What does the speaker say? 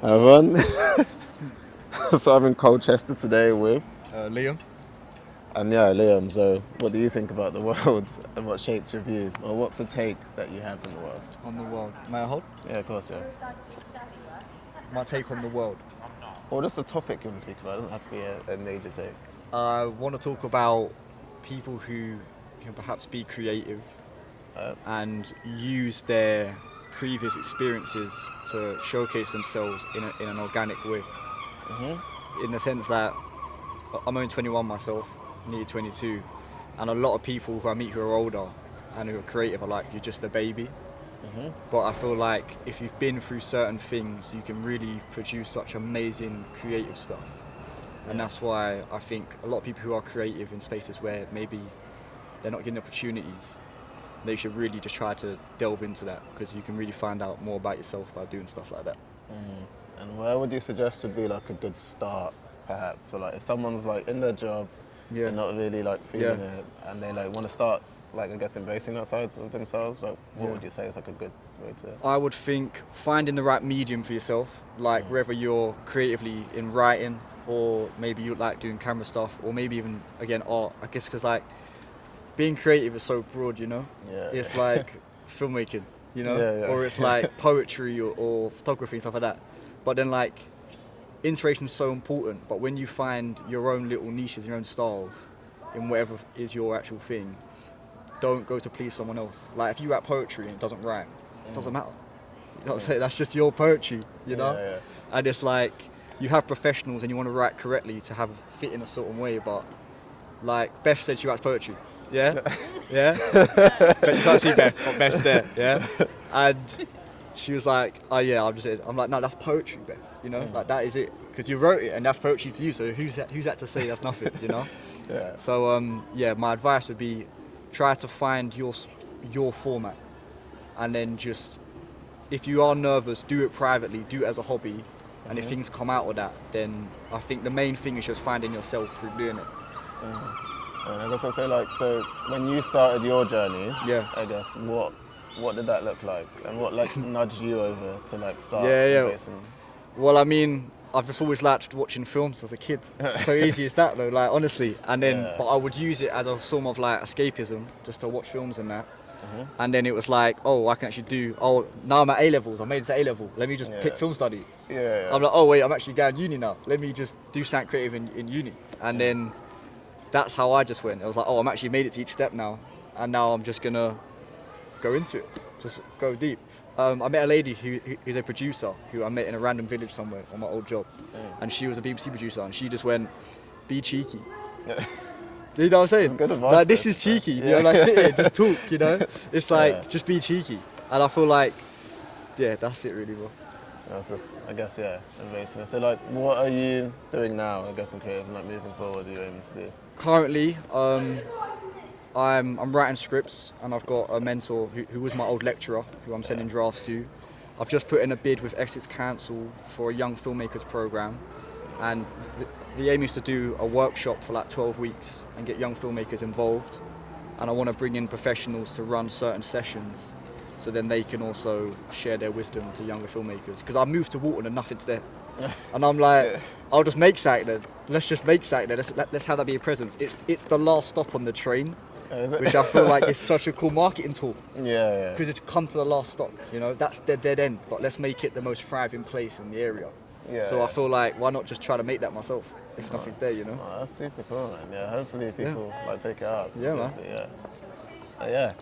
Everyone. So I'm in Colchester today with, Liam. and yeah, Liam. So, what do you think about the world, and what shapes your view, or what's the take that you have in the world? On the world. May I hold? Yeah, of course, yeah. My take on the world. Or just a topic you want to speak about. It doesn't have to be a major take. I want to talk about people who can perhaps be creative and use their previous experiences to showcase themselves in an organic way. In the sense that I'm only 21 myself, nearly 22, and a lot of people who I meet who are older and who are creative are like, you're just a baby. But I feel like if you've been through certain things, you can really produce such amazing creative stuff. And that's why I think a lot of people who are creative in spaces where maybe they're not given opportunities, they should really just try to delve into that, because you can really find out more about yourself by doing stuff like that. And where would you suggest would be like a good start, perhaps? So like if someone's like in their job, they're not really like feeling it, and they like want to start like I guess embracing that side of themselves, like what would you say is like a good way to? I would think finding the right medium for yourself, like whether you're creatively in writing, or maybe you like doing camera stuff, or maybe even again art. I guess because like being creative is so broad, you know. It's like filmmaking, you know, or it's like poetry or photography and stuff like that. But then like inspiration is so important. But when you find your own little niches, your own styles in whatever is your actual thing, don't go to please someone else. Like if you write poetry and it doesn't rhyme, it doesn't matter. You know what I'm saying? That's just your poetry, you know? And it's like you have professionals and you want to write correctly to have fit in a certain way, but like Beth said she writes poetry. Yeah? But you can't see Beth, but Beth's there, yeah? And she was like, oh yeah, I'm like, no, that's poetry, Beth, you know? Like that is it. Because you wrote it and that's poetry to you, so who's that to say that's nothing, you know? So my advice would be try to find your format, and then just, if you are nervous, do it privately, do it as a hobby, and if things come out of that, then I think the main thing is just finding yourself through doing it. And I guess I'll say like, so when you started your journey, I guess what did that look like, and what like nudged you over to like start embracing? Well, I mean, I've just always liked watching films as a kid. It's so easy as that though, like honestly. And then, but I would use it as a form of like escapism, just to watch films and that. And then it was like, oh, I can actually do, now I'm at A-levels, I made it to A-level, let me just pick film studies. I'm like, oh wait, I'm actually going uni now, let me just do something creative in uni. And then that's how I just went. It was like, oh, I'm actually made it to each step now, and now I'm just gonna go into it, just go deep. I met a lady who's a producer who I met in a random village somewhere on my old job, and she was a BBC producer, and she just went, be cheeky. Do you know what I'm saying? That's good advice. Like, this is cheeky, you know, like sit here, just talk, you know? It's like, just be cheeky. And I feel like, that's it really, bro. That's just, I guess, amazing. So like, what are you doing now, I guess, in creative, like moving forward, are you aiming to do? Currently, I'm writing scripts, and I've got a mentor who was my old lecturer, who I'm sending drafts to. I've just put in a bid with Essex Council for a young filmmakers programme, and the aim is to do a workshop for like 12 weeks and get young filmmakers involved. And I want to bring in professionals to run certain sessions, so then they can also share their wisdom to younger filmmakers. Because I moved to Walton and nothing's there. And I'm like, I'll just make something then. Let's just make something then. Let's have that be a presence. It's the last stop on the train, which I feel like is such a cool marketing tool. Because it's come to the last stop, you know, that's the dead end, but let's make it the most thriving place in the area. I feel like, why not just try to make that myself if nothing's there, you know? Oh, that's super cool, man. Yeah, hopefully people like take it up. Yeah, man. Yeah.